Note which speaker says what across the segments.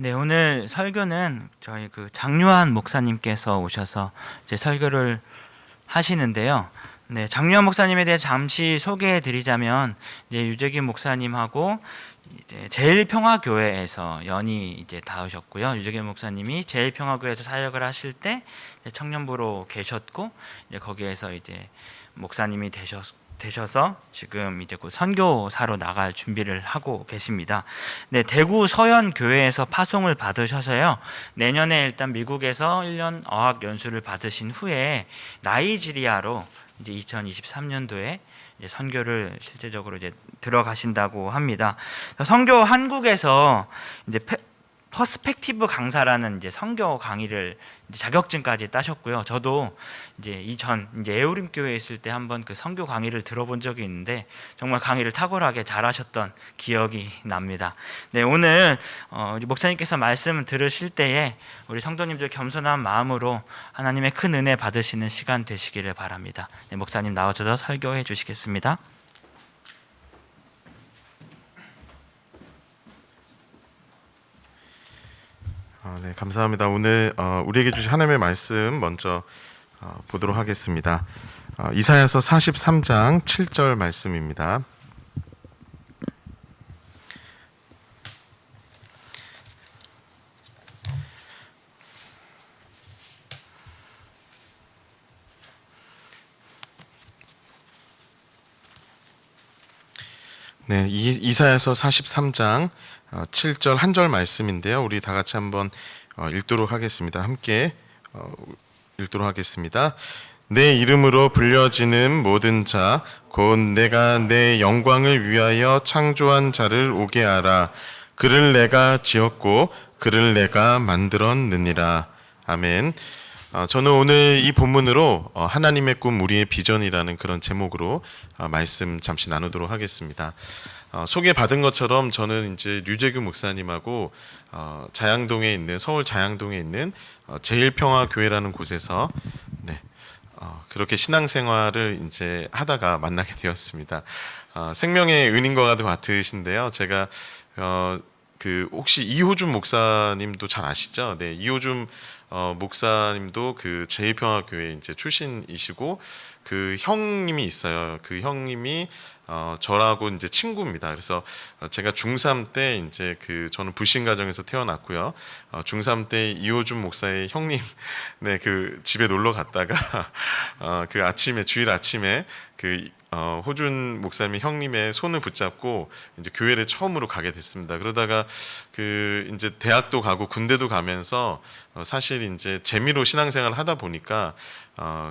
Speaker 1: 네, 오늘 설교는 저희 장유한 목사님께서 오셔서 이제 설교를 하시는데요. 네, 장유한 목사님에 대해 잠시 소개해 드리자면 이제 유재균 목사님하고 이제 제일평화교회에서 연이 이제 닿으셨고요. 유재균 목사님이 제일평화교회에서 사역을 하실 때 이제 청년부로 계셨고 이제 거기에서 이제 목사님이 되셔서 지금 이제 곧 선교사로 나갈 준비를 하고 계십니다. 네, 대구 서현 교회에서 파송을 받으셔서요. 내년에 일단 미국에서 1년 어학 연수를 받으신 후에 나이지리아로 이제 2023년도에 이제 선교를 실제적으로 이제 들어가신다고 합니다. 선교 한국에서 이제 퍼스펙티브 강사라는 이제 선교 강의를 이제 자격증까지 따셨고요. 저도 이제 이제 에우림 교회에 있을 때 한번 그 선교 강의를 들어본 적이 있는데 정말 강의를 탁월하게 잘하셨던 기억이 납니다. 네, 오늘 우리 목사님께서 말씀을 들으실 때에 우리 성도님들 겸손한 마음으로 하나님의 큰 은혜 받으시는 시간 되시기를 바랍니다. 네, 목사님 나와주셔서 설교해 주시겠습니다.
Speaker 2: 네, 감사합니다. 오늘 우리에게 주신 하나님의 말씀 먼저 보도록 하겠습니다. 이사야서 43장 7절 말씀입니다. 네, 이사야서 43장 7절 한 절 말씀인데요. 우리 다 같이 한번 읽도록 하겠습니다. 함께 읽도록 하겠습니다. 내 이름으로 불려지는 모든 자, 곧 내가 내 영광을 위하여 창조한 자를 오게 하라. 그를 내가 지었고 그를 내가 만들었느니라. 아멘. 저는 오늘 이 본문으로 하나님의 꿈 우리의 비전이라는 그런 제목으로 말씀 잠시 나누도록 하겠습니다. 소개받은 것처럼 저는 이제 류재규 목사님하고 자양동에 있는 서울 자양동에 있는 제일평화교회라는 곳에서 그렇게 신앙생활을 이제 하다가 만나게 되었습니다. 생명의 은인과 같으신데요. 제가 혹시 이호준 목사님도 잘 아시죠? 네, 이호준 목사님도 그 제일평화교회 이제 출신이시고 그 형님이 있어요. 그 형님이 저라고 이제 친구입니다. 그래서 제가 중3 때 이제 저는 불신 가정에서 태어났고요. 중3 때 이호준 목사의 형님 그 집에 놀러 갔다가 그 아침에 주일 아침에 호준 목사님의 형님의 손을 붙잡고 이제 교회를 처음으로 가게 됐습니다. 그러다가 이제 대학도 가고 군대도 가면서 사실 이제 재미로 신앙생활을 하다 보니까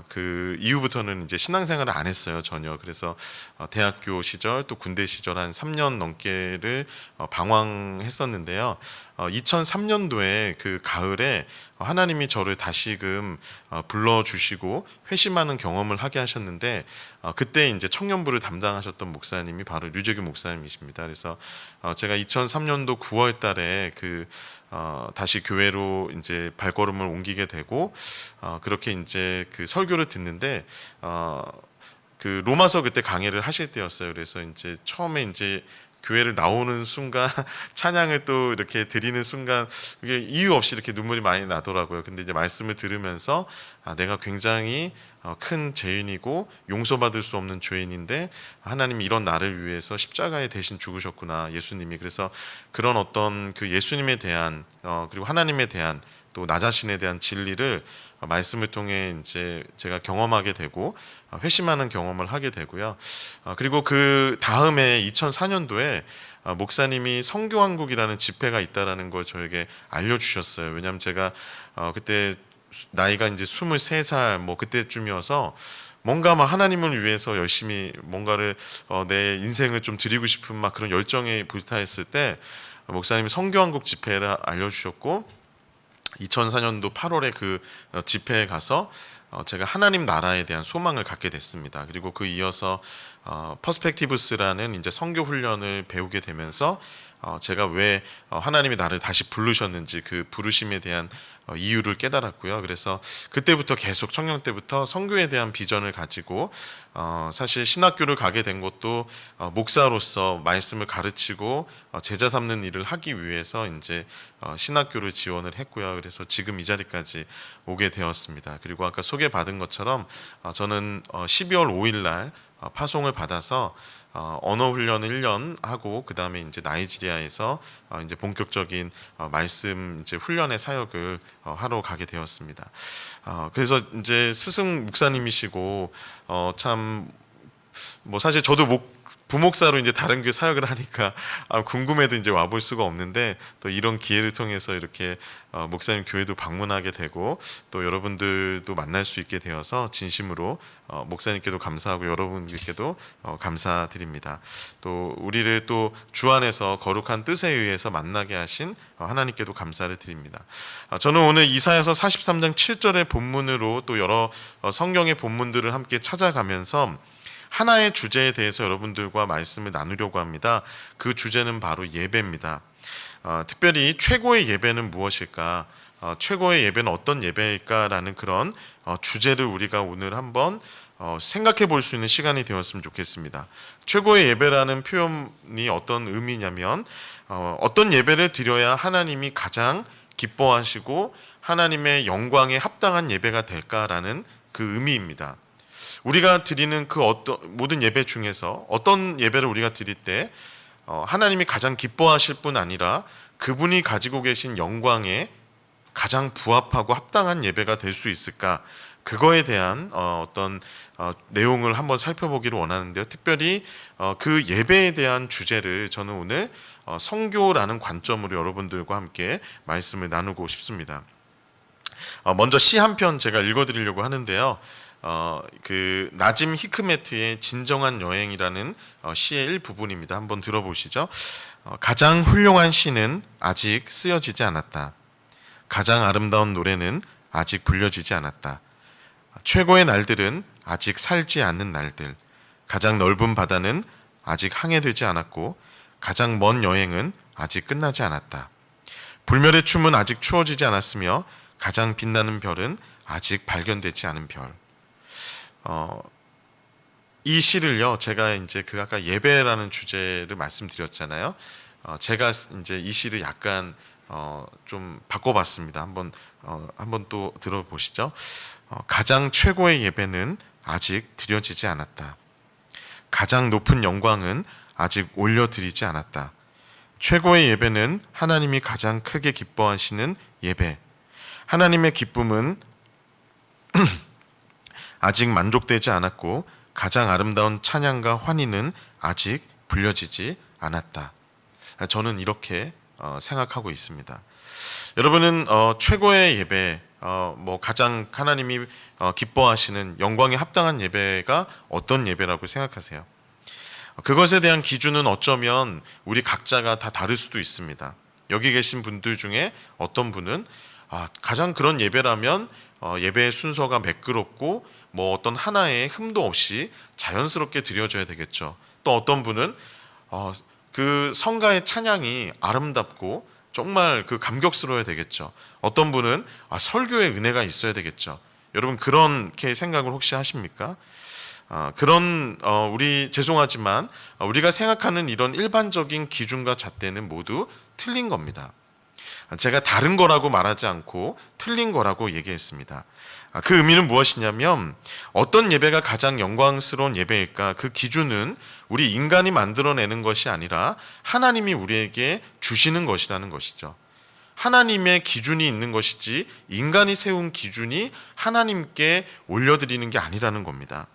Speaker 2: 그 이후부터는 이제 신앙생활을 안 했어요, 전혀. 그래서 대학교 시절 또 군대 시절 한 3년 넘게를 방황했었는데요. 2003년도에 그 가을에 하나님이 저를 다시금 불러주시고 회심하는 경험을 하게 하셨는데 그때 이제 청년부를 담당하셨던 목사님이 바로 류재규 목사님이십니다. 그래서 제가 2003년도 9월 달에 다시 교회로 이제 발걸음을 옮기게 되고 그렇게 이제 그 설교를 듣는데 그 로마서 그때 강의를 하실 때였어요. 그래서 이제 처음에 이제 교회를 나오는 순간 찬양을 또 이렇게 드리는 순간 이게 이유 없이 이렇게 눈물이 많이 나더라고요. 근데 이제 말씀을 들으면서 내가 굉장히 큰 죄인이고 용서받을 수 없는 죄인인데 하나님이 이런 나를 위해서 십자가에 대신 죽으셨구나, 예수님이. 그래서 그런 어떤 그 예수님에 대한 그리고 하나님에 대한 또 나 자신에 대한 진리를 말씀을 통해 이제 제가 경험하게 되고 회심하는 경험을 하게 되고요. 그리고 그 다음에 2004년도에 목사님이 성교한국이라는 집회가 있다라는 걸 저에게 알려주셨어요. 왜냐하면 제가 그때 나이가 이제 23살 뭐 그때쯤이어서 뭔가 막 하나님을 위해서 열심히 뭔가를 내 인생을 좀 드리고 싶은 막 그런 열정에 불타했을 때 목사님이 성교한국 집회를 알려주셨고 2004년도 8월에 그 집회에 가서 제가 하나님 나라에 대한 소망을 갖게 됐습니다. 그리고 그 이어서 퍼스펙티브스라는 이제 선교 훈련을 배우게 되면서 제가 왜 하나님이 나를 다시 부르셨는지 그 부르심에 대한 이유를 깨달았고요. 그래서 그때부터 계속 청년 때부터 선교에 대한 비전을 가지고 사실 신학교를 가게 된 것도 목사로서 말씀을 가르치고 제자 삼는 일을 하기 위해서 이제 신학교를 지원을 했고요. 그래서 지금 이 자리까지 오게 되었습니다. 그리고 아까 소개받은 것처럼 저는 12월 5일 날 파송을 받아서 언어 훈련을 1년 하고 그 다음에 이제 나이지리아에서 이제 본격적인 말씀 이제 훈련의 사역을 하러 가게 되었습니다. 그래서 이제 스승 목사님이시고 참 뭐 사실 저도 부목사로 이제 다른 교회 사역을 하니까 궁금해도 이제 와볼 수가 없는데 또 이런 기회를 통해서 이렇게 목사님 교회도 방문하게 되고 또 여러분들도 만날 수 있게 되어서 진심으로 목사님께도 감사하고 여러분들께도 감사드립니다. 또 우리를 또 주 안에서 거룩한 뜻에 의해서 만나게 하신 하나님께도 감사를 드립니다. 저는 오늘 이사야서 43장 7절의 본문으로 또 여러 성경의 본문들을 함께 찾아가면서 하나의 주제에 대해서 여러분들과 말씀을 나누려고 합니다. 그 주제는 바로 예배입니다. 특별히 최고의 예배는 무엇일까? 최고의 예배는 어떤 예배일까라는 그런 주제를 우리가 오늘 한번 생각해 볼 수 있는 시간이 되었으면 좋겠습니다. 최고의 예배라는 표현이 어떤 의미냐면 어떤 예배를 드려야 하나님이 가장 기뻐하시고 하나님의 영광에 합당한 예배가 될까라는 그 의미입니다. 우리가 드리는 그 어떤 모든 예배 중에서 어떤 예배를 우리가 드릴 때 하나님이 가장 기뻐하실 뿐 아니라 그분이 가지고 계신 영광에 가장 부합하고 합당한 예배가 될 수 있을까? 그거에 대한 어떤 내용을 한번 살펴보기를 원하는데요. 특별히 그 예배에 대한 주제를 저는 오늘 성교라는 관점으로 여러분들과 함께 말씀을 나누고 싶습니다. 먼저 시 한 편 제가 읽어드리려고 하는데요. 그 나짐 히크메트의 진정한 여행이라는 시의 일부분입니다. 한번 들어보시죠. 가장 훌륭한 시는 아직 쓰여지지 않았다. 가장 아름다운 노래는 아직 불려지지 않았다. 최고의 날들은 아직 살지 않는 날들. 가장 넓은 바다는 아직 항해되지 않았고 가장 먼 여행은 아직 끝나지 않았다. 불멸의 춤은 아직 추어지지 않았으며 가장 빛나는 별은 아직 발견되지 않은 별. 이 시를요, 제가 이제 그 아까 예배라는 주제를 말씀드렸잖아요. 제가 이제 이 시를 약간 좀 바꿔봤습니다. 한번 또 들어보시죠. 가장 최고의 예배는 아직 드려지지 않았다. 가장 높은 영광은 아직 올려드리지 않았다. 최고의 예배는 하나님이 가장 크게 기뻐하시는 예배. 하나님의 기쁨은 아직 만족되지 않았고 가장 아름다운 찬양과 환희는 아직 불려지지 않았다. 저는 이렇게 생각하고 있습니다. 여러분은 최고의 예배, 뭐 가장 하나님이 기뻐하시는 영광에 합당한 예배가 어떤 예배라고 생각하세요? 그것에 대한 기준은 어쩌면 우리 각자가 다 다를 수도 있습니다. 여기 계신 분들 중에 어떤 분은 가장 그런 예배라면 예배의 순서가 매끄럽고 뭐 어떤 하나의 흠도 없이 자연스럽게 드려져야 되겠죠. 또 어떤 분은 그 성가의 찬양이 아름답고 정말 그 감격스러워야 되겠죠. 어떤 분은 설교의 은혜가 있어야 되겠죠. 여러분 그렇게 생각을 혹시 하십니까? 그런 우리 죄송하지만 우리가 생각하는 이런 일반적인 기준과 잣대는 모두 틀린 겁니다. 제가 다른 거라고 말하지 않고 틀린 거라고 얘기했습니다. 그 의미는 무엇이냐면 어떤 예배가 가장 영광스러운 예배일까? 그 기준은 우리 인간이 만들어내는 것이 아니라 하나님이 우리에게 주시는 것이라는 것이죠. 하나님의 기준이 있는 것이지 인간이 세운 기준이 하나님께 올려드리는 게 아니라는 겁니다.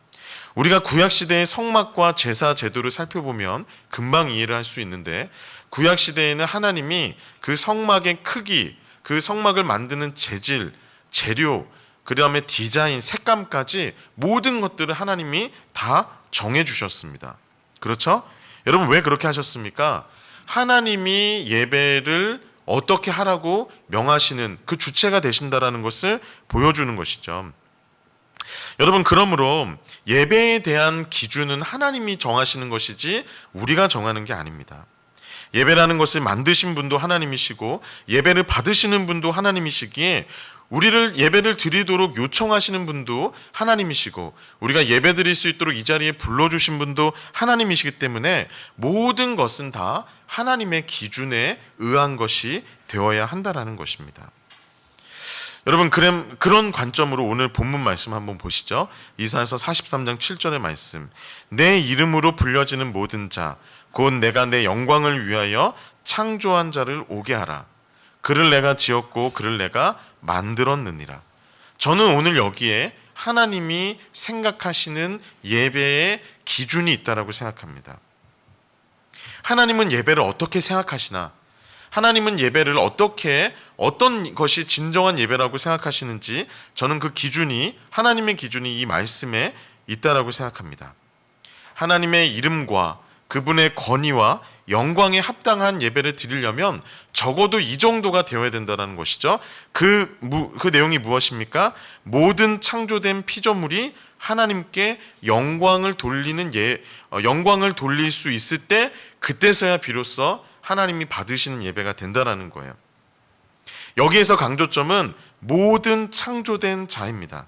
Speaker 2: 우리가 구약시대의 성막과 제사 제도를 살펴보면 금방 이해를 할 수 있는데 구약시대에는 하나님이 그 성막의 크기, 그 성막을 만드는 재질, 재료, 그 다음에 디자인, 색감까지 모든 것들을 하나님이 다 정해주셨습니다. 그렇죠? 여러분 왜 그렇게 하셨습니까? 하나님이 예배를 어떻게 하라고 명하시는 그 주체가 되신다라는 것을 보여주는 것이죠. 여러분 그러므로 예배에 대한 기준은 하나님이 정하시는 것이지 우리가 정하는 게 아닙니다. 예배라는 것을 만드신 분도 하나님이시고 예배를 받으시는 분도 하나님이시기에 우리를 예배를 드리도록 요청하시는 분도 하나님이시고 우리가 예배 드릴 수 있도록 이 자리에 불러주신 분도 하나님이시기 때문에 모든 것은 다 하나님의 기준에 의한 것이 되어야 한다라는 것입니다. 여러분, 그런 관점으로 오늘 본문 말씀 한번 보시죠. 이사야서 43장 7절의 말씀. 내 이름으로 불려지는 모든 자 곧 내가 내 영광을 위하여 창조한 자를 오게 하라. 그를 내가 지었고 그를 내가 만들었느니라. 저는 오늘 여기에 하나님이 생각하시는 예배의 기준이 있다라고 생각합니다. 하나님은 예배를 어떻게 생각하시나? 하나님은 예배를 어떤 것이 진정한 예배라고 생각하시는지 저는 그 기준이, 하나님의 기준이 이 말씀에 있다라고 생각합니다. 하나님의 이름과 그분의 권위와 영광에 합당한 예배를 드리려면 적어도 이 정도가 되어야 된다는 것이죠. 그 내용이 무엇입니까? 모든 창조된 피조물이 하나님께 영광을 돌릴 수 있을 때 그때서야 비로소 하나님이 받으시는 예배가 된다라는 거예요. 여기에서 강조점은 모든 창조된 자입니다.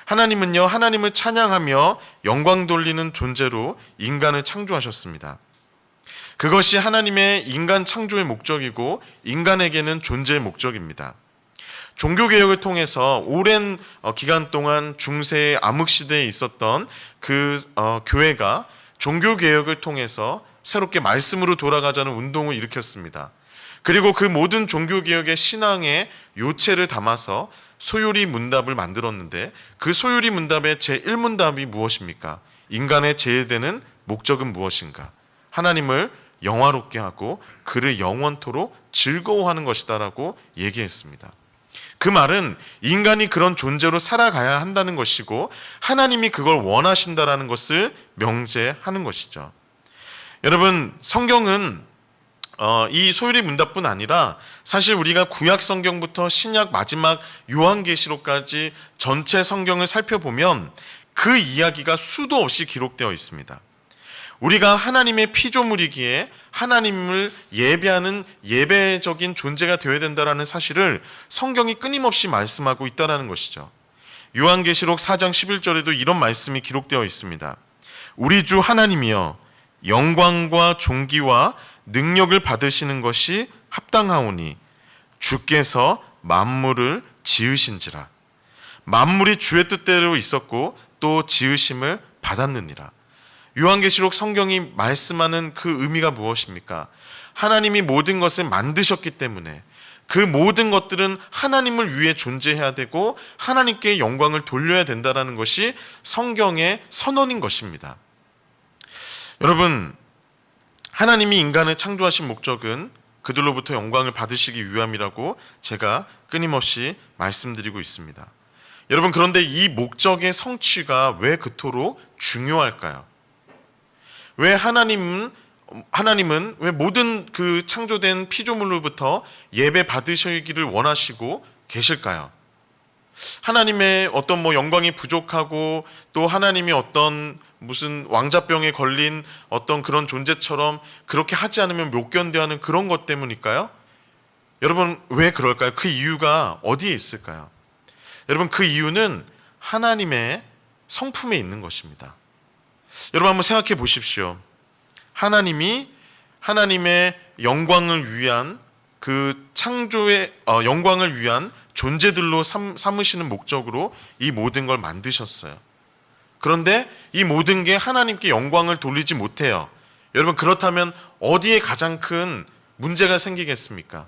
Speaker 2: 하나님은요, 하나님을 찬양하며 영광 돌리는 존재로 인간을 창조하셨습니다. 그것이 하나님의 인간 창조의 목적이고 인간에게는 존재의 목적입니다. 종교개혁을 통해서 오랜 기간 동안 중세 암흑시대에 있었던 교회가 종교개혁을 통해서 새롭게 말씀으로 돌아가자는 운동을 일으켰습니다. 그리고 그 모든 종교개혁의 신앙의 요체를 담아서 소요리 문답을 만들었는데 그 소요리 문답의 제1문답이 무엇입니까? 인간의 제일되는 목적은 무엇인가? 하나님을 영화롭게 하고 그를 영원토록 즐거워하는 것이다라고 얘기했습니다. 그 말은 인간이 그런 존재로 살아가야 한다는 것이고 하나님이 그걸 원하신다라는 것을 명제하는 것이죠. 여러분, 성경은 이 소유리 문답뿐 아니라 사실 우리가 구약 성경부터 신약 마지막 요한계시록까지 전체 성경을 살펴보면 그 이야기가 수도 없이 기록되어 있습니다. 우리가 하나님의 피조물이기에 하나님을 예배하는 예배적인 존재가 되어야 된다는 사실을 성경이 끊임없이 말씀하고 있다는 것이죠. 요한계시록 4장 11절에도 이런 말씀이 기록되어 있습니다. 우리 주 하나님이여 영광과 존귀와 능력을 받으시는 것이 합당하오니 주께서 만물을 지으신지라. 만물이 주의 뜻대로 있었고 또 지으심을 받았느니라. 요한계시록 성경이 말씀하는 그 의미가 무엇입니까? 하나님이 모든 것을 만드셨기 때문에 그 모든 것들은 하나님을 위해 존재해야 되고 하나님께 영광을 돌려야 된다는 것이 성경의 선언인 것입니다. 여러분, 하나님이 인간을 창조하신 목적은 그들로부터 영광을 받으시기 위함이라고 제가 끊임없이 말씀드리고 있습니다. 여러분, 그런데 이 목적의 성취가 왜 그토록 중요할까요? 왜 하나님은 왜 모든 그 창조된 피조물로부터 예배 받으시기를 원하시고 계실까요? 하나님의 어떤 영광이 부족하고 또 하나님이 어떤 무슨 왕자병에 걸린 어떤 그런 존재처럼 그렇게 하지 않으면 못 견뎌하는 그런 것 때문일까요? 여러분, 왜 그럴까요? 그 이유가 어디에 있을까요? 여러분, 그 이유는 하나님의 성품에 있는 것입니다. 여러분, 한번 생각해 보십시오. 하나님이 하나님의 영광을 위한 그 창조의 영광을 위한 존재들로 삼으시는 목적으로 이 모든 걸 만드셨어요. 그런데 이 모든 게 하나님께 영광을 돌리지 못해요. 여러분, 그렇다면 어디에 가장 큰 문제가 생기겠습니까?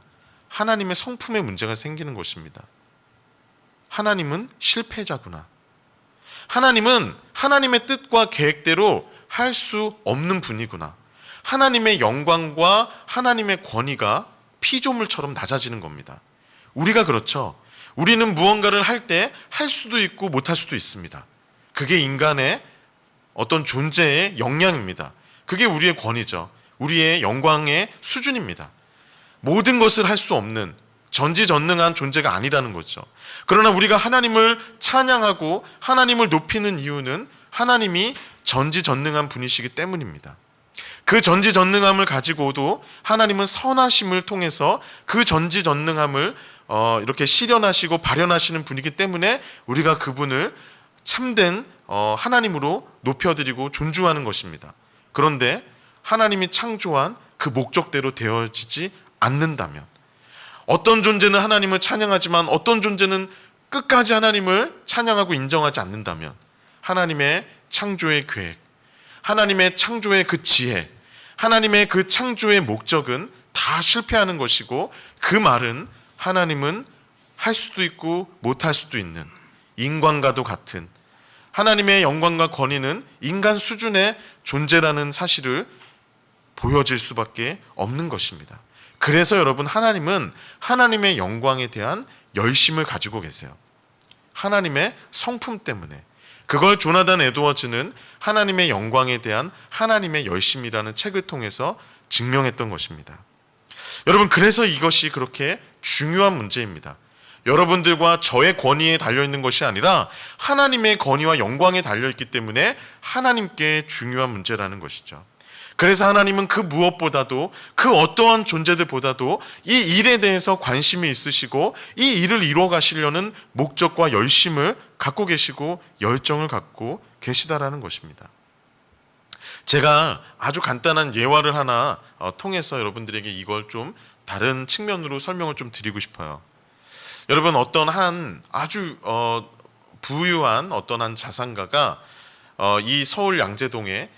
Speaker 2: 하나님의 성품에 문제가 생기는 것입니다. 하나님은 실패자구나. 하나님은 하나님의 뜻과 계획대로 할 수 없는 분이구나. 하나님의 영광과 하나님의 권위가 피조물처럼 낮아지는 겁니다. 우리가 그렇죠. 우리는 무언가를 할 때 할 수도 있고 못할 수도 있습니다. 그게 인간의 어떤 존재의 역량입니다. 그게 우리의 권위죠. 우리의 영광의 수준입니다. 모든 것을 할 수 없는 전지전능한 존재가 아니라는 거죠. 그러나 우리가 하나님을 찬양하고 하나님을 높이는 이유는 하나님이 전지전능한 분이시기 때문입니다. 그 전지전능함을 가지고도 하나님은 선하심을 통해서 그 전지전능함을 이렇게 실현하시고 발현하시는 분이기 때문에 우리가 그분을 참된 하나님으로 높여드리고 존중하는 것입니다. 그런데 하나님이 창조한 그 목적대로 되어지지 않는다면, 어떤 존재는 하나님을 찬양하지만 어떤 존재는 끝까지 하나님을 찬양하고 인정하지 않는다면, 하나님의 창조의 계획, 하나님의 창조의 그 지혜, 하나님의 그 창조의 목적은 다 실패하는 것이고, 그 말은 하나님은 할 수도 있고 못할 수도 있는, 인간과도 같은, 하나님의 영광과 권위는 인간 수준의 존재라는 사실을 보여질 수밖에 없는 것입니다. 그래서 여러분, 하나님은 하나님의 영광에 대한 열심을 가지고 계세요. 하나님의 성품 때문에. 그걸 조나단 에드워즈는 하나님의 영광에 대한 하나님의 열심이라는 책을 통해서 증명했던 것입니다. 여러분, 그래서 이것이 그렇게 중요한 문제입니다. 여러분들과 저의 권위에 달려있는 것이 아니라 하나님의 권위와 영광에 달려있기 때문에 하나님께 중요한 문제라는 것이죠. 그래서 하나님은 그 무엇보다도, 그 어떠한 존재들보다도 이 일에 대해서 관심이 있으시고 이 일을 이루어 가시려는 목적과 열심을 갖고 계시고 열정을 갖고 계시다라는 것입니다. 제가 아주 간단한 예화를 하나 통해서 여러분들에게 이걸 좀 다른 측면으로 설명을 좀 드리고 싶어요. 여러분, 어떤 한 아주 부유한 어떤 한 자산가가 이 서울 양재동에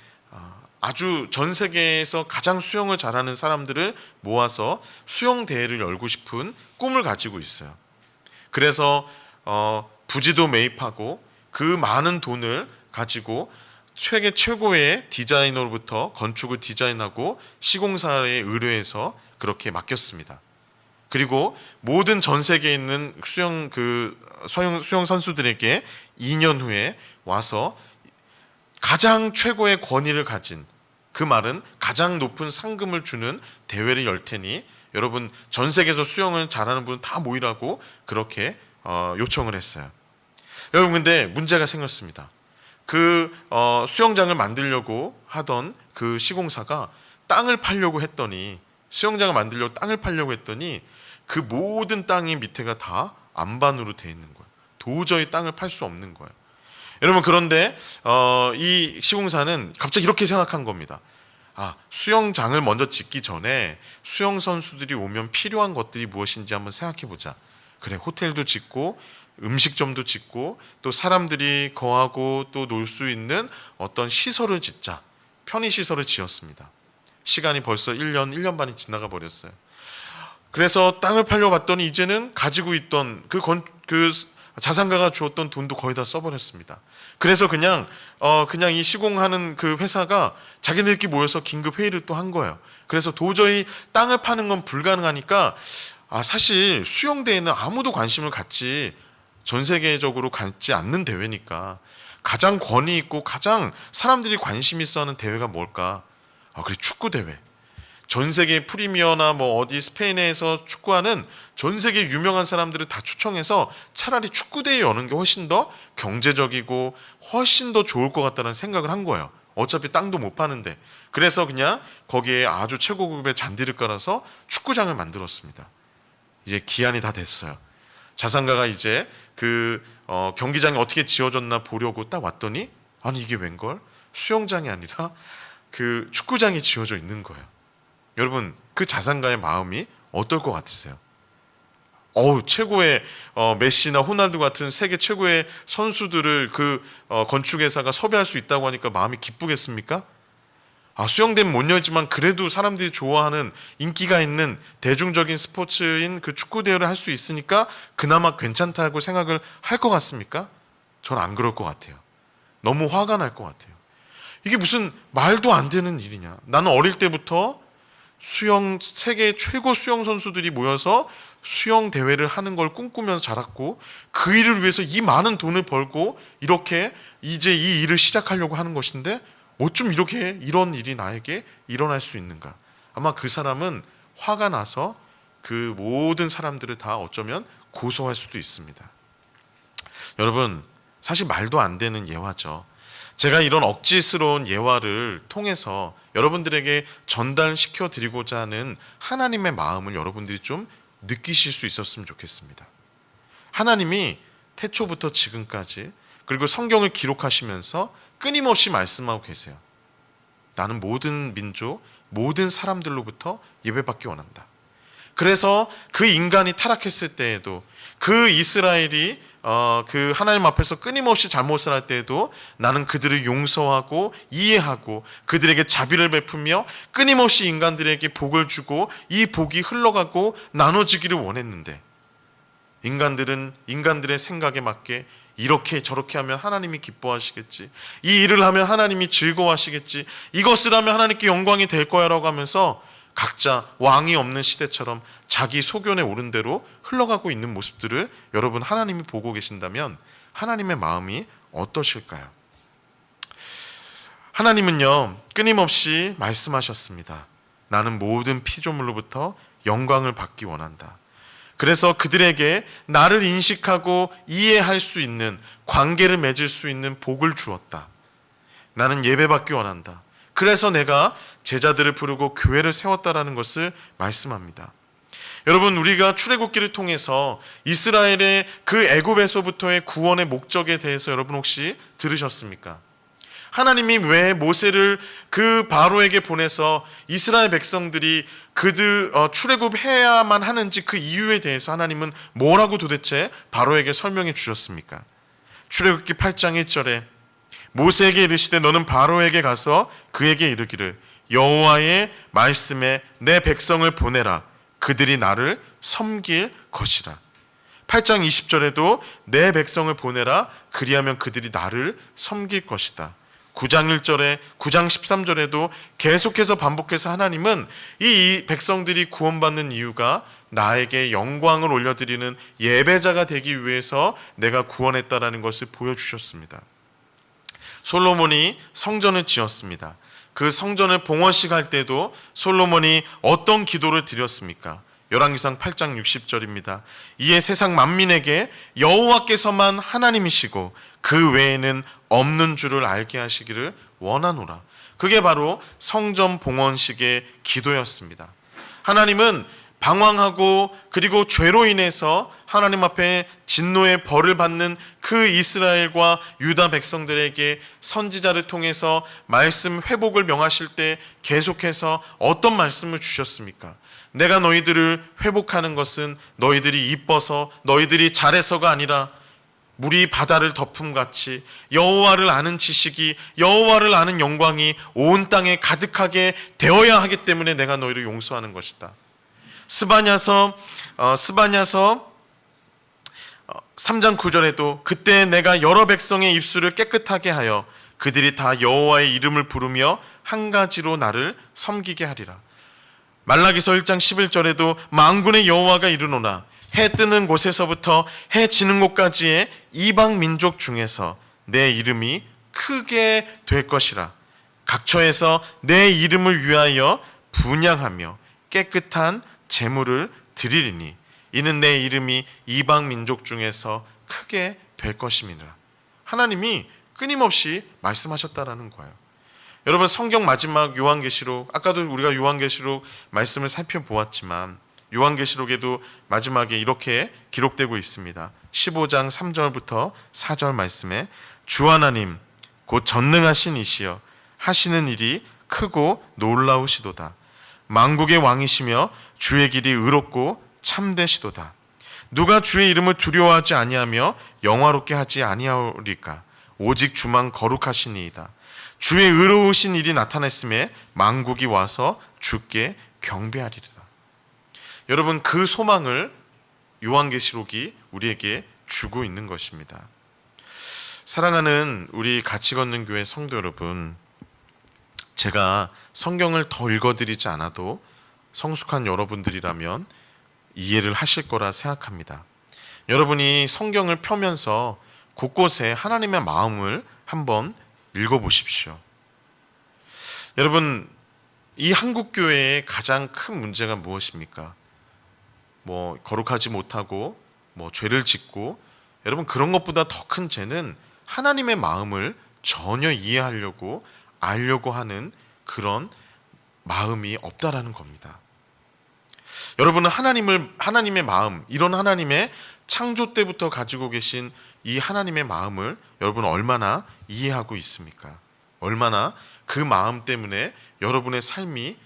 Speaker 2: 아주 전 세계에서 가장 수영을 잘하는 사람들을 모아서 수영 대회를 열고 싶은 꿈을 가지고 있어요. 그래서 부지도 매입하고 그 많은 돈을 가지고 세계 최고의 디자이너로부터 건축을 디자인하고 시공사에 의뢰해서 그렇게 맡겼습니다. 그리고 모든 전 세계에 있는 수영 선수들에게 2년 후에 와서 가장 최고의 권위를 가진, 그 말은 가장 높은 상금을 주는 대회를 열 테니 여러분, 전 세계에서 수영을 잘하는 분 다 모이라고 그렇게 요청을 했어요. 여러분, 근데 문제가 생겼습니다. 그 수영장을 만들려고 하던 그 시공사가 땅을 팔려고 했더니, 수영장을 만들려고 땅을 팔려고 했더니 그 모든 땅이 밑에가 다 안반으로 돼 있는 거예요. 도저히 땅을 팔 수 없는 거예요. 여러분, 그런데 이 시공사는 갑자기 이렇게 생각한 겁니다. 수영장을 먼저 짓기 전에 수영 선수들이 오면 필요한 것들이 무엇인지 한번 생각해 보자. 그래, 호텔도 짓고 음식점도 짓고 또 사람들이 거하고 또 놀 수 있는 어떤 시설을 짓자. 편의시설을 지었습니다. 시간이 벌써 1년 반이 지나가 버렸어요. 그래서 땅을 팔려봤더니 이제는 가지고 있던 그 자산가가 주었던 돈도 거의 다 써버렸습니다. 그래서 그냥 이 시공하는 그 회사가 자기들끼리 모여서 긴급 회의를 또 한 거예요. 그래서 도저히 땅을 파는 건 불가능하니까 사실 수영대회는 아무도 관심을 갖지, 전 세계적으로 갖지 않는 대회니까 가장 권위 있고 가장 사람들이 관심 있어 하는 대회가 뭘까? 그래, 축구 대회. 전 세계 프리미어나 뭐 어디 스페인에서 축구하는 전 세계 유명한 사람들을 다 초청해서 차라리 축구대회 여는 게 훨씬 더 경제적이고 훨씬 더 좋을 것 같다는 생각을 한 거예요. 어차피 땅도 못 파는데. 그래서 그냥 거기에 아주 최고급의 잔디를 깔아서 축구장을 만들었습니다. 이제 기한이 다 됐어요. 자산가가 이제 그 경기장이 어떻게 지어졌나 보려고 딱 왔더니, 아니 이게 웬걸? 수영장이 아니라 그 축구장이 지어져 있는 거예요. 여러분, 그 자산가의 마음이 어떨 것 같으세요? 최고의 메시나 호날두 같은 세계 최고의 선수들을 그 건축회사가 섭외할 수 있다고 하니까 마음이 기쁘겠습니까? 수영대는 못 열지만 그래도 사람들이 좋아하는 인기가 있는 대중적인 스포츠인 그 축구 대회를 할 수 있으니까 그나마 괜찮다고 생각을 할 것 같습니까? 전 안 그럴 것 같아요. 너무 화가 날 것 같아요. 이게 무슨 말도 안 되는 일이냐. 나는 어릴 때부터 세계 최고 수영 선수들이 모여서 수영 대회를 하는 걸 꿈꾸면서 자랐고, 그 일을 위해서 이 많은 돈을 벌고 이렇게 이제 이 일을 시작하려고 하는 것인데 어쩜 이런 일이 나에게 일어날 수 있는가. 아마 그 사람은 화가 나서 그 모든 사람들을 다 어쩌면 고소할 수도 있습니다. 여러분, 사실 말도 안 되는 예화죠. 제가 이런 억지스러운 예화를 통해서 여러분들에게 전달시켜 드리고자 하는 하나님의 마음을 여러분들이 좀 느끼실 수 있었으면 좋겠습니다. 하나님이 태초부터 지금까지 그리고 성경을 기록하시면서 끊임없이 말씀하고 계세요. 나는 모든 민족, 모든 사람들로부터 예배받기 원한다. 그래서 그 인간이 타락했을 때에도 그 이스라엘이 그 하나님 앞에서 끊임없이 잘못을 할 때에도 나는 그들을 용서하고 이해하고 그들에게 자비를 베풀며 끊임없이 인간들에게 복을 주고 이 복이 흘러가고 나눠지기를 원했는데 인간들은 인간들의 생각에 맞게 이렇게 저렇게 하면 하나님이 기뻐하시겠지, 이 일을 하면 하나님이 즐거워하시겠지, 이것을 하면 하나님께 영광이 될 거야 라고 하면서 각자 왕이 없는 시대처럼 자기 소견에 오른 대로 흘러가고 있는 모습들을 여러분 하나님이 보고 계신다면 하나님의 마음이 어떠실까요? 하나님은요 끊임없이 말씀하셨습니다. 나는 모든 피조물로부터 영광을 받기 원한다. 그래서 그들에게 나를 인식하고 이해할 수 있는 관계를 맺을 수 있는 복을 주었다. 나는 예배받기 원한다. 그래서 내가 제자들을 부르고 교회를 세웠다라는 것을 말씀합니다. 여러분, 우리가 출애굽기를 통해서 이스라엘의 그 애굽에서부터의 구원의 목적에 대해서 여러분 혹시 들으셨습니까? 하나님이 왜 모세를 그 바로에게 보내서 이스라엘 백성들이 그들 출애굽해야만 하는지 그 이유에 대해서 하나님은 뭐라고 도대체 바로에게 설명해 주셨습니까? 출애굽기 8장 1절에 모세에게 이르시되 너는 바로에게 가서 그에게 이르기를 여호와의 말씀에 내 백성을 보내라. 그들이 나를 섬길 것이라. 8장 20절에도 내 백성을 보내라. 그리하면 그들이 나를 섬길 것이다. 9장 1절에 9장 13절에도 계속해서 반복해서 하나님은 이 백성들이 구원받는 이유가 나에게 영광을 올려드리는 예배자가 되기 위해서 내가 구원했다라는 것을 보여주셨습니다. 솔로몬이 성전을 지었습니다. 그 성전을 봉헌식 할 때도 솔로몬이 어떤 기도를 드렸습니까? 열왕기상 8장 60절입니다. 이에 세상 만민에게 여호와께서만 하나님이시고 그 외에는 없는 줄을 알게 하시기를 원하노라. 그게 바로 성전 봉헌식의 기도였습니다. 하나님은 방황하고 그리고 죄로 인해서 하나님 앞에 진노의 벌을 받는 그 이스라엘과 유다 백성들에게 선지자를 통해서 말씀 회복을 명하실 때 계속해서 어떤 말씀을 주셨습니까? 내가 너희들을 회복하는 것은 너희들이 이뻐서 너희들이 잘해서가 아니라 물이 바다를 덮음같이 여호와를 아는 지식이 여호와를 아는 영광이 온 땅에 가득하게 되어야 하기 때문에 내가 너희를 용서하는 것이다. 스바냐서 3장 9절에도 그때 내가 여러 백성의 입술을 깨끗하게 하여 그들이 다 여호와의 이름을 부르며 한 가지로 나를 섬기게 하리라. 말라기서 1장 11절에도 만군의 여호와가 이르노라. 해 뜨는 곳에서부터 해 지는 곳까지의 이방 민족 중에서 내 이름이 크게 될 것이라. 각처에서 내 이름을 위하여 분향하며 깨끗한 제물을 드리리니 이는 내 이름이 이방 민족 중에서 크게 될 것임이라. 하나님이 끊임없이 말씀하셨다라는 거예요. 여러분, 성경 마지막 요한계시록, 아까도 우리가 요한계시록 말씀을 살펴보았지만 요한계시록에도 마지막에 이렇게 기록되고 있습니다. 15장 3절부터 4절 말씀에 주 하나님 곧 전능하신 이시여 하시는 일이 크고 놀라우시도다. 만국의 왕이시며 주의 길이 의롭고 참되시도다. 누가 주의 이름을 두려워하지 아니하며 영화롭게 하지 아니하리까? 오직 주만 거룩하시니이다. 주의 의로우신 일이 나타났음에 만국이 와서 주께 경배하리라. 여러분, 그 소망을 요한계시록이 우리에게 주고 있는 것입니다. 사랑하는 우리 같이 걷는 교회 성도 여러분, 제가 성경을 더 읽어드리지 않아도 성숙한 여러분들이라면 이해를 하실 거라 생각합니다. 여러분이 성경을 펴면서 곳곳에 하나님의 마음을 한번 읽어보십시오. 여러분, 이 한국교회의 가장 큰 문제가 무엇입니까? 거룩하지 못하고 죄를 짓고, 여러분 그런 것보다 더 큰 죄는 하나님의 마음을 전혀 이해하려고 알려고 하는 그런 마음이 없다라는 겁니다. 여러분은 하나님의 마음, 이런 하나님의 창조 때부터 가지고 계신 이 하나님의 마음을 여러분 얼마나 이해하고 있습니까? 얼마나 그 마음 때문에 여러분의 삶이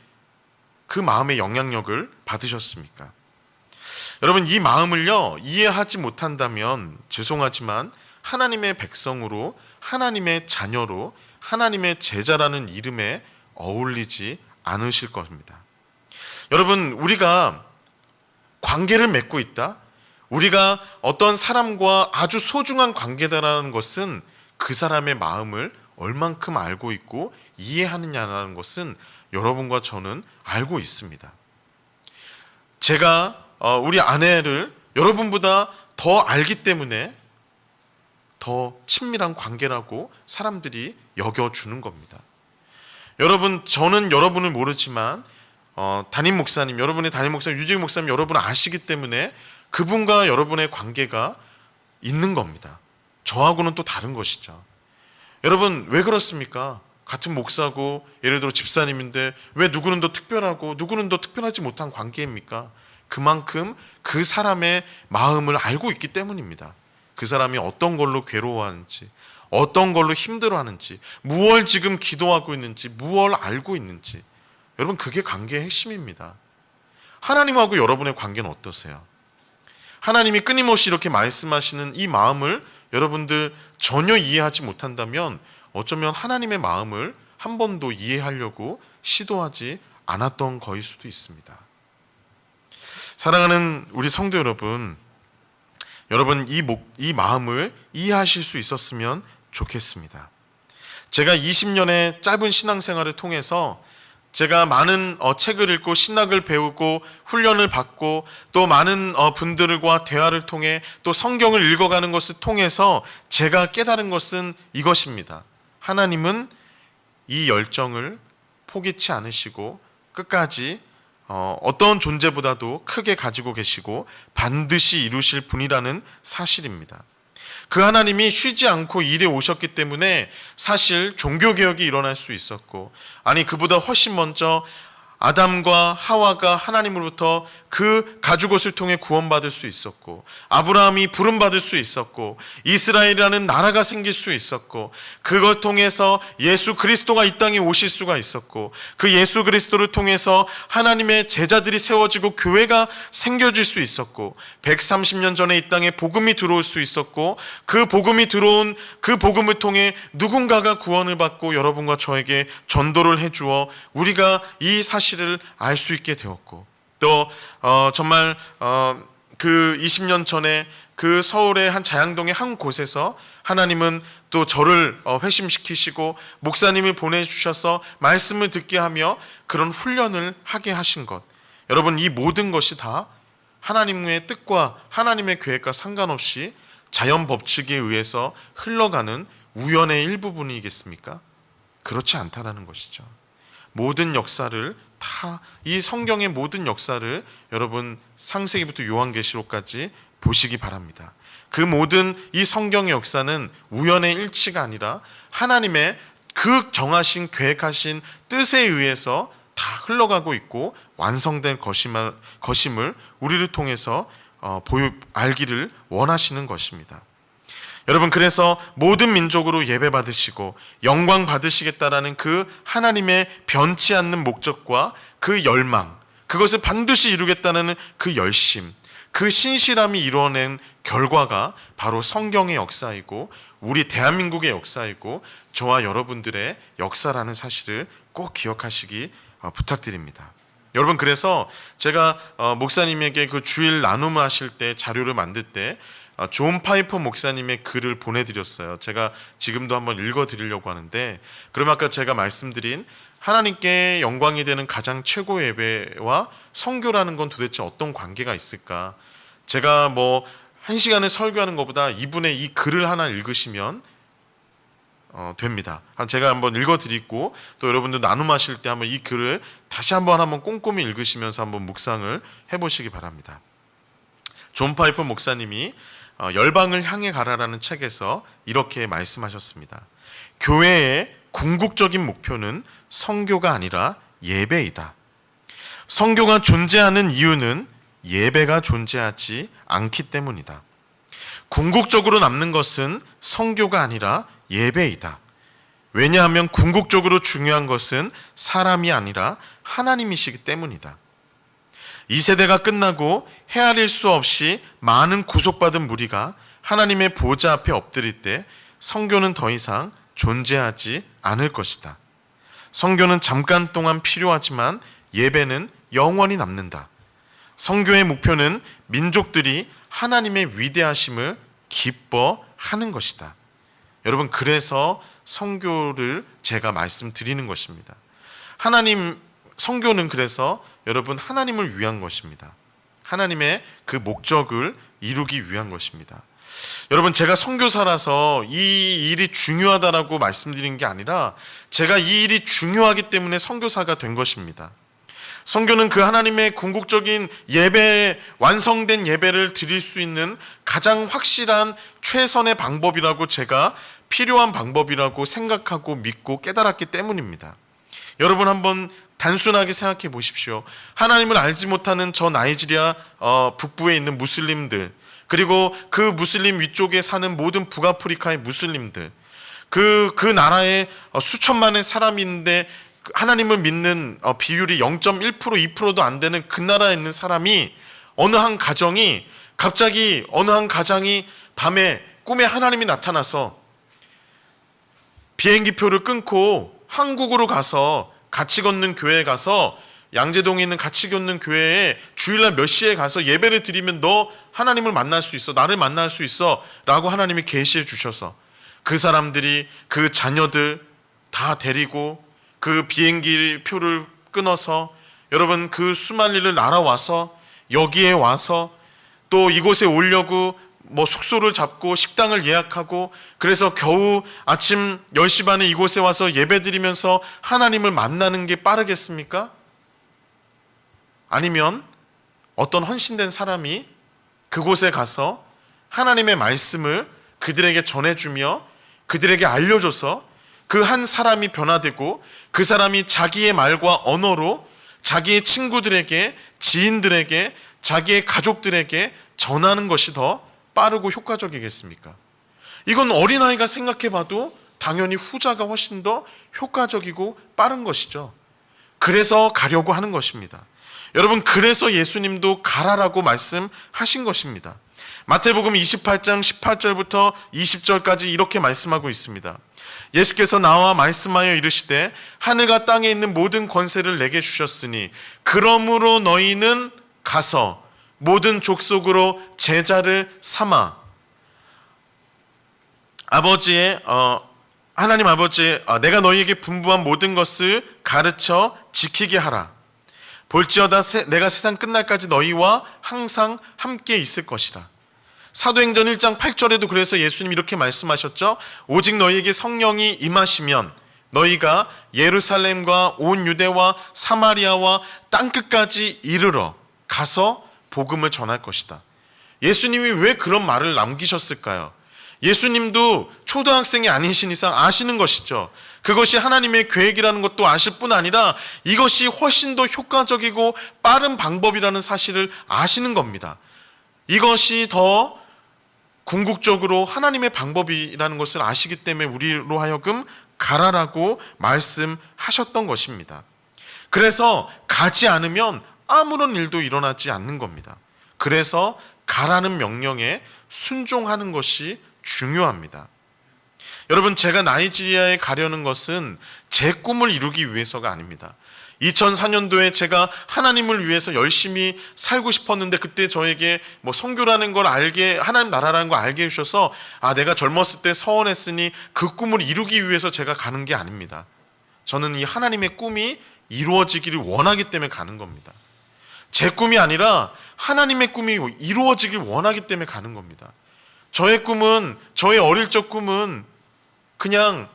Speaker 2: 그 마음의 영향력을 받으셨습니까? 여러분, 이 마음을요 이해하지 못한다면 죄송하지만 하나님의 백성으로, 하나님의 자녀로, 하나님의 제자라는 이름에 어울리지 않으실 겁니다. 여러분, 우리가 관계를 맺고 있다, 우리가 어떤 사람과 아주 소중한 관계다라는 것은 그 사람의 마음을 얼만큼 알고 있고 이해하느냐라는 것은 여러분과 저는 알고 있습니다. 제가 우리 아내를 여러분보다 더 알기 때문에 더 친밀한 관계라고 사람들이 여겨주는 겁니다. 여러분, 저는 여러분을 모르지만 담임 목사님, 여러분의 담임 목사님, 유재기 목사님 여러분을 아시기 때문에 그분과 여러분의 관계가 있는 겁니다. 저하고는 또 다른 것이죠. 여러분, 왜 그렇습니까? 같은 목사고 예를 들어 집사님인데 왜 누구는 더 특별하고 누구는 더 특별하지 못한 관계입니까? 그만큼 그 사람의 마음을 알고 있기 때문입니다. 그 사람이 어떤 걸로 괴로워하는지, 어떤 걸로 힘들어하는지, 무엇을 지금 기도하고 있는지, 무엇을 알고 있는지, 여러분, 그게 관계의 핵심입니다. 하나님하고 여러분의 관계는 어떠세요? 하나님이 끊임없이 이렇게 말씀하시는 이 마음을 여러분들 전혀 이해하지 못한다면 어쩌면 하나님의 마음을 한 번도 이해하려고 시도하지 않았던 거일 수도 있습니다. 사랑하는 우리 성도 여러분, 여러분 이 마음을 이해하실 수 있었으면 좋겠습니다. 제가 20년의 짧은 신앙생활을 통해서 제가 많은 책을 읽고 신학을 배우고 훈련을 받고 또 많은 분들과 대화를 통해 또 성경을 읽어가는 것을 통해서 제가 깨달은 것은 이것입니다. 하나님은 이 열정을 포기치 않으시고 끝까지 어떤 존재보다도 크게 가지고 계시고 반드시 이루실 분이라는 사실입니다. 그 하나님이 쉬지 않고 일해 오셨기 때문에 사실 종교개혁이 일어날 수 있었고, 아니 그보다 훨씬 먼저 아담과 하와가 하나님으로부터 그 가죽옷을 통해 구원받을 수 있었고, 아브라함이 부름받을 수 있었고, 이스라엘이라는 나라가 생길 수 있었고, 그걸 통해서 예수 그리스도가 이 땅에 오실 수가 있었고, 그 예수 그리스도를 통해서 하나님의 제자들이 세워지고 교회가 생겨질 수 있었고, 130년 전에 이 땅에 복음이 들어올 수 있었고, 그 복음이 들어온 그 복음을 통해 누군가가 구원을 받고 여러분과 저에게 전도를 해주어 우리가 이 사실을 알 수 있게 되었고, 또 정말 그 20년 전에 그 서울의 한 자양동의 한 곳에서 하나님은 또 저를 회심시키시고 목사님을 보내주셔서 말씀을 듣게 하며 그런 훈련을 하게 하신 것, 여러분 이 모든 것이 다 하나님의 뜻과 하나님의 계획과 상관없이 자연 법칙에 의해서 흘러가는 우연의 일부분이겠습니까? 그렇지 않다라는 것이죠. 모든 역사를 다, 이 성경의 모든 역사를 여러분 창세기부터 요한계시록까지 보시기 바랍니다. 그 모든 이 성경의 역사는 우연의 일치가 아니라 하나님의 그 정하신 계획하신 뜻에 의해서 다 흘러가고 있고 완성된 것임을 우리를 통해서 알기를 원하시는 것입니다. 여러분, 그래서 모든 민족으로 예배 받으시고 영광 받으시겠다라는 그 하나님의 변치 않는 목적과 그 열망, 그것을 반드시 이루겠다는 그 열심, 그 신실함이 이루어낸 결과가 바로 성경의 역사이고 우리 대한민국의 역사이고 저와 여러분들의 역사라는 사실을 꼭 기억하시기 부탁드립니다. 여러분, 그래서 제가 목사님에게 그 주일 나눔을 하실 때 자료를 만들 때 존 파이퍼 목사님의 글을 보내드렸어요. 제가 지금도 한번 읽어드리려고 하는데, 그럼 아까 제가 말씀드린 하나님께 영광이 되는 가장 최고의 예배와 선교라는 건 도대체 어떤 관계가 있을까? 제가 뭐 1시간을 설교하는 것보다 이분의 이 글을 하나 읽으시면 됩니다. 제가 한번 읽어드리고 또 여러분들 나눔하실 때 한번 이 글을 다시 한번 꼼꼼히 읽으시면서 한번 묵상을 해보시기 바랍니다. 존 파이퍼 목사님이 열방을 향해 가라라는 책에서 이렇게 말씀하셨습니다. 교회의 궁극적인 목표는 선교가 아니라 예배이다. 선교가 존재하는 이유는 예배가 존재하지 않기 때문이다. 궁극적으로 남는 것은 선교가 아니라 예배이다. 왜냐하면 궁극적으로 중요한 것은 사람이 아니라 하나님이시기 때문이다. 이 세대가 끝나고 헤아릴 수 없이 많은 구속받은 무리가 하나님의 보좌 앞에 엎드릴 때 선교는 더 이상 존재하지 않을 것이다. 선교는 잠깐 동안 필요하지만 예배는 영원히 남는다. 선교의 목표는 민족들이 하나님의 위대하심을 기뻐하는 것이다. 여러분, 그래서 선교를 제가 말씀드리는 것입니다. 선교는 그래서 여러분 하나님을 위한 것입니다. 하나님의 그 목적을 이루기 위한 것입니다. 여러분, 제가 선교사라서 이 일이 중요하다라고 말씀드린 게 아니라 제가 이 일이 중요하기 때문에 선교사가 된 것입니다. 선교는 그 하나님의 궁극적인 예배, 완성된 예배를 드릴 수 있는 가장 확실한 최선의 방법이라고 제가 필요한 방법이라고 생각하고 믿고 깨달았기 때문입니다. 여러분, 한번 단순하게 생각해 보십시오. 하나님을 알지 못하는 저 나이지리아 북부에 있는 무슬림들, 그리고 그 무슬림 위쪽에 사는 모든 북아프리카의 무슬림들, 그 나라에 수천만의 사람이 있는데 하나님을 믿는 비율이 0.1%, 2%도 안 되는 그 나라에 있는 사람이 갑자기 어느 한 가장이 밤에 꿈에 하나님이 나타나서 비행기표를 끊고 한국으로 가서 같이 걷는 교회에 가서, 양재동에 있는 같이 걷는 교회에 주일날 몇 시에 가서 예배를 드리면 너 하나님을 만날 수 있어, 나를 만날 수 있어 라고 하나님이 계시해 주셔서 그 사람들이 그 자녀들 다 데리고 그 비행기 표를 끊어서 여러분 그 수만리를 날아와서 여기에 와서 또 이곳에 오려고 숙소를 잡고 식당을 예약하고, 그래서 겨우 아침 10시 반에 이곳에 와서 예배드리면서 하나님을 만나는 게 빠르겠습니까? 아니면 어떤 헌신된 사람이 그곳에 가서 하나님의 말씀을 그들에게 전해주며 그들에게 알려줘서 그 한 사람이 변화되고 그 사람이 자기의 말과 언어로 자기의 친구들에게, 지인들에게, 자기의 가족들에게 전하는 것이 더 빠르고 효과적이겠습니까? 이건 어린아이가 생각해봐도 당연히 후자가 훨씬 더 효과적이고 빠른 것이죠. 그래서 가려고 하는 것입니다. 여러분, 그래서 예수님도 가라라고 말씀하신 것입니다. 마태복음 28장 18절부터 20절까지 이렇게 말씀하고 있습니다. 예수께서 나와 말씀하여 이르시되 하늘과 땅에 있는 모든 권세를 내게 주셨으니 그러므로 너희는 가서 모든 족속으로 제자를 삼아 하나님 아버지의 내가 너희에게 분부한 모든 것을 가르쳐 지키게 하라. 볼지어다 내가 세상 끝날까지 너희와 항상 함께 있을 것이라. 사도행전 1장 8절에도 그래서 예수님 이렇게 말씀하셨죠. 오직 너희에게 성령이 임하시면 너희가 예루살렘과 온 유대와 사마리아와 땅끝까지 이르러 가서 복음을 전할 것이다. 예수님이 왜 그런 말을 남기셨을까요? 예수님도 초등학생이 아니신 이상 아시는 것이죠. 그것이 하나님의 계획이라는 것도 아실 뿐 아니라 이것이 훨씬 더 효과적이고 빠른 방법이라는 사실을 아시는 겁니다. 이것이 더 궁극적으로 하나님의 방법이라는 것을 아시기 때문에 우리로 하여금 가라라고 말씀하셨던 것입니다. 그래서 가지 않으면 아무런 일도 일어나지 않는 겁니다. 그래서 가라는 명령에 순종하는 것이 중요합니다. 여러분, 제가 나이지리아에 가려는 것은 제 꿈을 이루기 위해서가 아닙니다. 2004년도에 제가 하나님을 위해서 열심히 살고 싶었는데 그때 저에게 선교라는 걸 하나님 나라라는 걸 알게 해주셔서 내가 젊었을 때 서원했으니 그 꿈을 이루기 위해서 제가 가는 게 아닙니다. 저는 이 하나님의 꿈이 이루어지기를 원하기 때문에 가는 겁니다. 제 꿈이 아니라 하나님의 꿈이 이루어지길 원하기 때문에 가는 겁니다. 저의 어릴 적 꿈은 그냥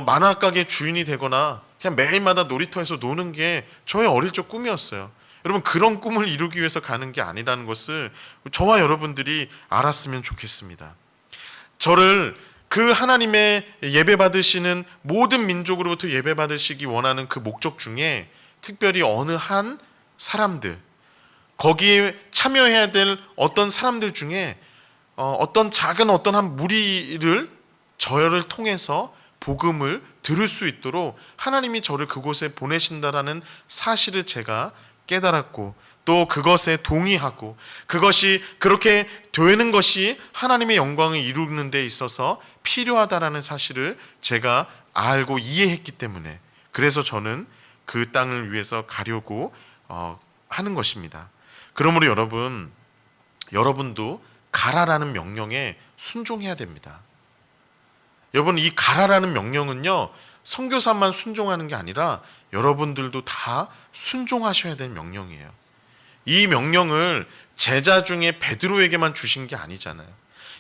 Speaker 2: 만화 가게 주인이 되거나 그냥 매일마다 놀이터에서 노는 게 저의 어릴 적 꿈이었어요. 여러분 그런 꿈을 이루기 위해서 가는 게 아니라는 것을 저와 여러분들이 알았으면 좋겠습니다. 저를 그 하나님의 예배 받으시는 모든 민족으로부터 예배 받으시기 원하는 그 목적 중에 특별히 어느 한 사람들, 거기에 참여해야 될 어떤 사람들 중에 어떤 작은 어떤 한 무리를 저를 통해서 복음을 들을 수 있도록 하나님이 저를 그곳에 보내신다라는 사실을 제가 깨달았고, 또 그것에 동의하고 그것이 그렇게 되는 것이 하나님의 영광을 이루는 데 있어서 필요하다라는 사실을 제가 알고 이해했기 때문에, 그래서 저는 그 땅을 위해서 가려고 하는 것입니다. 그러므로 여러분도 가라라는 명령에 순종해야 됩니다. 여러분, 이 가라라는 명령은요, 선교사만 순종하는 게 아니라 여러분들도 다 순종하셔야 될 명령이에요. 이 명령을 제자 중에 베드로에게만 주신 게 아니잖아요.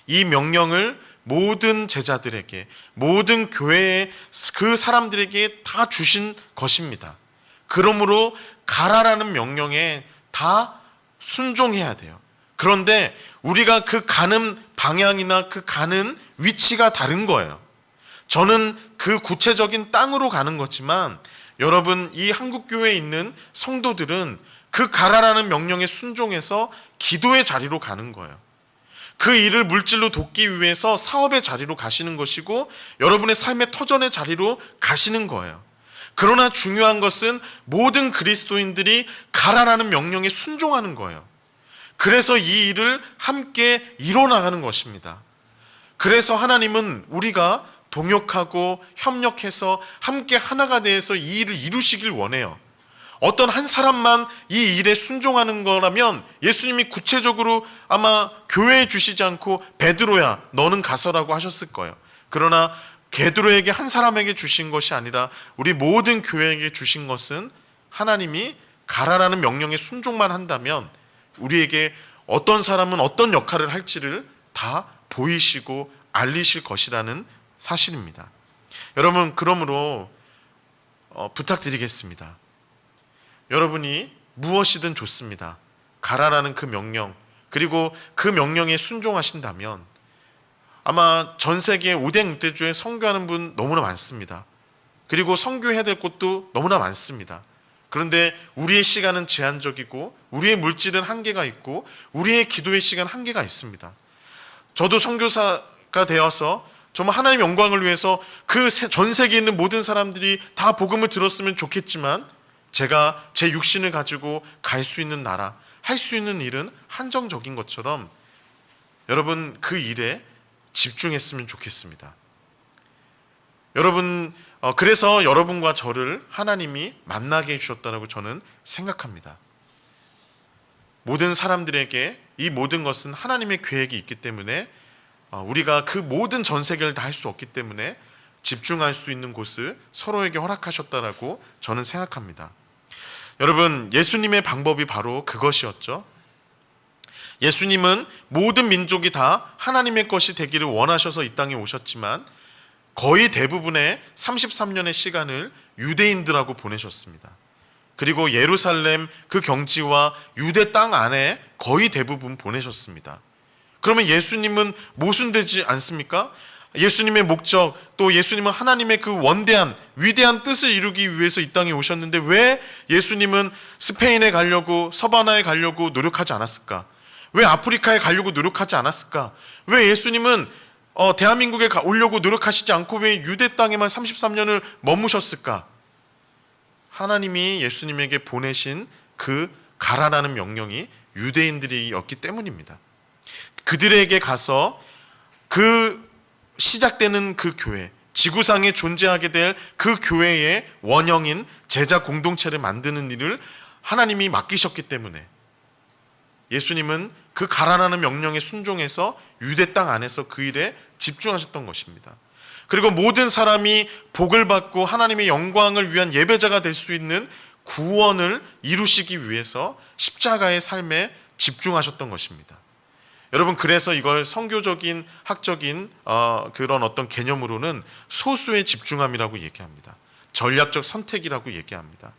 Speaker 2: 이 명령을 모든 제자들에게, 모든 교회의 그 사람들에게 다 주신 것입니다. 그러므로 가라라는 명령에 다 순종해야 돼요. 그런데 우리가 그 가는 방향이나 그 가는 위치가 다른 거예요. 저는 그 구체적인 땅으로 가는 거지만, 여러분, 이 한국교회에 있는 성도들은 그 가라라는 명령에 순종해서 기도의 자리로 가는 거예요. 그 일을 물질로 돕기 위해서 사업의 자리로 가시는 것이고, 여러분의 삶의 터전의 자리로 가시는 거예요. 그러나 중요한 것은 모든 그리스도인들이 가라라는 명령에 순종하는 거예요. 그래서 이 일을 함께 이뤄나가는 것입니다. 그래서 하나님은 우리가 동역하고 협력해서 함께 하나가 되어서 이 일을 이루시길 원해요. 어떤 한 사람만 이 일에 순종하는 거라면 예수님이 구체적으로 아마 교회에 주시지 않고 베드로야 너는 가서라고 하셨을 거예요. 그러나 베드로에게 한 사람에게 주신 것이 아니라 우리 모든 교회에게 주신 것은, 하나님이 가라라는 명령에 순종만 한다면 우리에게 어떤 사람은 어떤 역할을 할지를 다 보이시고 알리실 것이라는 사실입니다. 여러분, 그러므로 부탁드리겠습니다. 여러분이 무엇이든 좋습니다. 가라라는 그 명령, 그리고 그 명령에 순종하신다면 아마 전 세계 5대 6대주에 선교하는 분 너무나 많습니다. 그리고 선교해야 될 곳도 너무나 많습니다. 그런데 우리의 시간은 제한적이고 우리의 물질은 한계가 있고 우리의 기도의 시간 한계가 있습니다. 저도 선교사가 되어서 정말 하나님의 영광을 위해서 그 전 세계에 있는 모든 사람들이 다 복음을 들었으면 좋겠지만, 제가 제 육신을 가지고 갈 수 있는 나라, 할 수 있는 일은 한정적인 것처럼 여러분 그 일에 집중했으면 좋겠습니다. 여러분, 그래서 여러분과 저를 하나님이 만나게 해주셨다고 저는 생각합니다. 모든 사람들에게 이 모든 것은 하나님의 계획이 있기 때문에 우리가 그 모든 전 세계를 다 할 수 없기 때문에 집중할 수 있는 곳을 서로에게 허락하셨다라고 저는 생각합니다. 여러분, 예수님의 방법이 바로 그것이었죠. 예수님은 모든 민족이 다 하나님의 것이 되기를 원하셔서 이 땅에 오셨지만 거의 대부분의 33년의 시간을 유대인들하고 보내셨습니다. 그리고 예루살렘 그 경지와 유대 땅 안에 거의 대부분 보내셨습니다. 그러면 예수님은 모순되지 않습니까? 예수님의 목적, 또 예수님은 하나님의 그 원대한 위대한 뜻을 이루기 위해서 이 땅에 오셨는데 왜 예수님은 스페인에 가려고, 서바나에 가려고 노력하지 않았을까? 왜 아프리카에 가려고 노력하지 않았을까? 왜 예수님은 대한민국에 오려고 노력하시지 않고 왜 유대 땅에만 33년을 머무셨을까? 하나님이 예수님에게 보내신 그 가라라는 명령이 유대인들이었기 때문입니다. 그들에게 가서 그 시작되는 그 교회, 지구상에 존재하게 될 그 교회의 원형인 제자 공동체를 만드는 일을 하나님이 맡기셨기 때문에 예수님은 그 가라라는 명령에 순종해서 유대 땅 안에서 그 일에 집중하셨던 것입니다. 그리고 모든 사람이 복을 받고 하나님의 영광을 위한 예배자가 될 수 있는 구원을 이루시기 위해서 십자가의 삶에 집중하셨던 것입니다. 여러분, 그래서 이걸 선교적인 학적인 그런 어떤 개념으로는 소수의 집중함이라고 얘기합니다. 전략적 선택이라고 얘기합니다.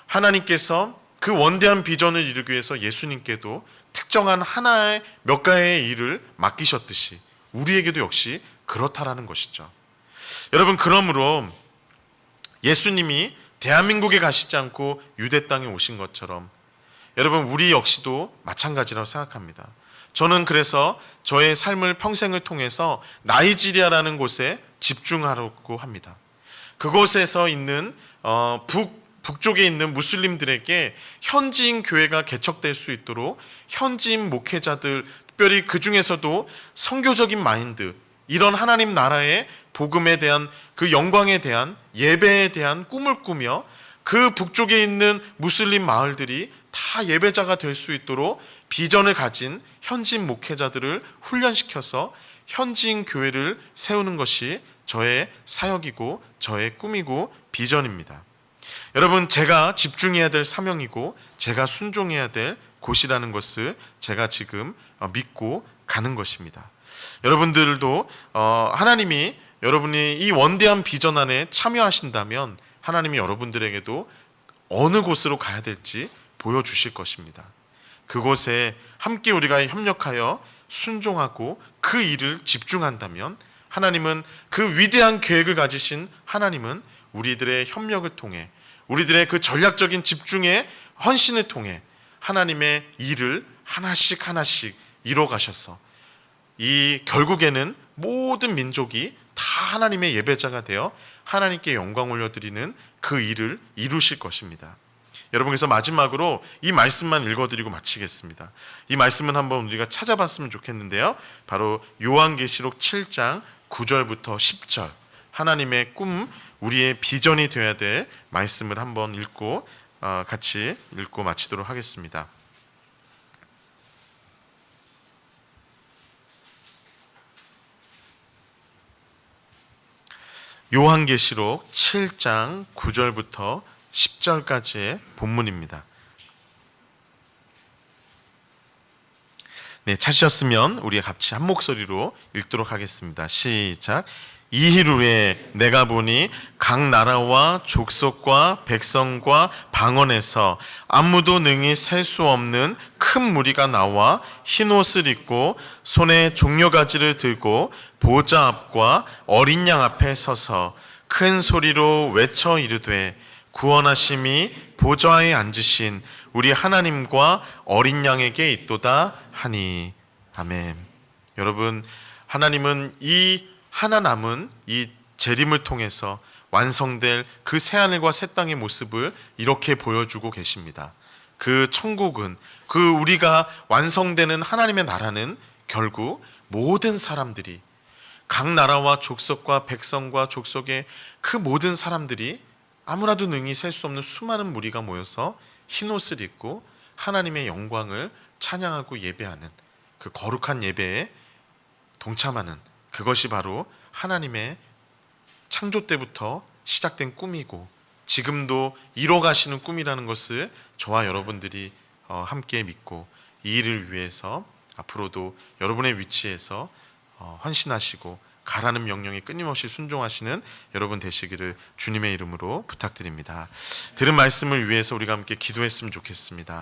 Speaker 2: 하나님께서 그 원대한 비전을 이루기 위해서 예수님께도 특정한 하나의 몇 가지의 일을 맡기셨듯이 우리에게도 역시 그렇다라는 것이죠. 여러분, 그러므로 예수님이 대한민국에 가시지 않고 유대 땅에 오신 것처럼 여러분, 우리 역시도 마찬가지라고 생각합니다. 저는 그래서 저의 삶을 평생을 통해서 나이지리아라는 곳에 집중하려고 합니다. 그곳에서 있는 북쪽에 있는 무슬림들에게 현지인 교회가 개척될 수 있도록 현지인 목회자들, 특별히 그 중에서도 선교적인 마인드, 이런 하나님 나라의 복음에 대한 그 영광에 대한 예배에 대한 꿈을 꾸며 그 북쪽에 있는 무슬림 마을들이 다 예배자가 될 수 있도록 비전을 가진 현지인 목회자들을 훈련시켜서 현지인 교회를 세우는 것이 저의 사역이고 저의 꿈이고 비전입니다. 여러분, 제가 집중해야 될 사명이고 제가 순종해야 될 곳이라는 것을 제가 지금 믿고 가는 것입니다. 여러분들도 하나님이 여러분이 이 원대한 비전 안에 참여하신다면 하나님이 여러분들에게도 어느 곳으로 가야 될지 보여주실 것입니다. 그곳에 함께 우리가 협력하여 순종하고 그 일을 집중한다면 하나님은, 그 위대한 계획을 가지신 하나님은 우리들의 협력을 통해, 우리들의 그 전략적인 집중의 헌신을 통해 하나님의 일을 하나씩 하나씩 이뤄 가셔서 이 결국에는 모든 민족이 다 하나님의 예배자가 되어 하나님께 영광 올려드리는 그 일을 이루실 것입니다. 여러분, 그래서 마지막으로 이 말씀만 읽어드리고 마치겠습니다. 이 말씀은 한번 우리가 찾아봤으면 좋겠는데요, 바로 요한계시록 7장 9절부터 10절, 하나님의 꿈, 우리의 비전이 되어야 될 말씀을 한번 읽고 같이 읽고 마치도록 하겠습니다. 요한계시록 7장 9절부터 10절까지의 본문입니다. 네, 찾으셨으면 우리 같이 한 목소리로 읽도록 하겠습니다. 시작. 이힐 후에 내가 보니 각 나라와 족속과 백성과 방언에서 아무도 능히 셀 수 없는 큰 무리가 나와 흰 옷을 입고 손에 종려가지를 들고 보좌 앞과 어린 양 앞에 서서 큰 소리로 외쳐 이르되 구원하심이 보좌에 앉으신 우리 하나님과 어린 양에게 있도다 하니. 아멘. 여러분, 하나님은 이 하나 남은 이 재림을 통해서 완성될 그 새하늘과 새 땅의 모습을 이렇게 보여주고 계십니다. 그 천국은, 그 우리가 완성되는 하나님의 나라는 결국 모든 사람들이, 각 나라와 족속과 백성과 족속의 그 모든 사람들이 아무라도 능히 셀 수 없는 수많은 무리가 모여서 흰옷을 입고 하나님의 영광을 찬양하고 예배하는 그 거룩한 예배에 동참하는, 그것이 바로 하나님의 창조 때부터 시작된 꿈이고 지금도 이뤄가시는 꿈이라는 것을 저와 여러분들이 함께 믿고 이 일을 위해서 앞으로도 여러분의 위치에서 헌신하시고 가라는 명령에 끊임없이 순종하시는 여러분 되시기를 주님의 이름으로 부탁드립니다. 들은 말씀을 위해서 우리가 함께 기도했으면 좋겠습니다.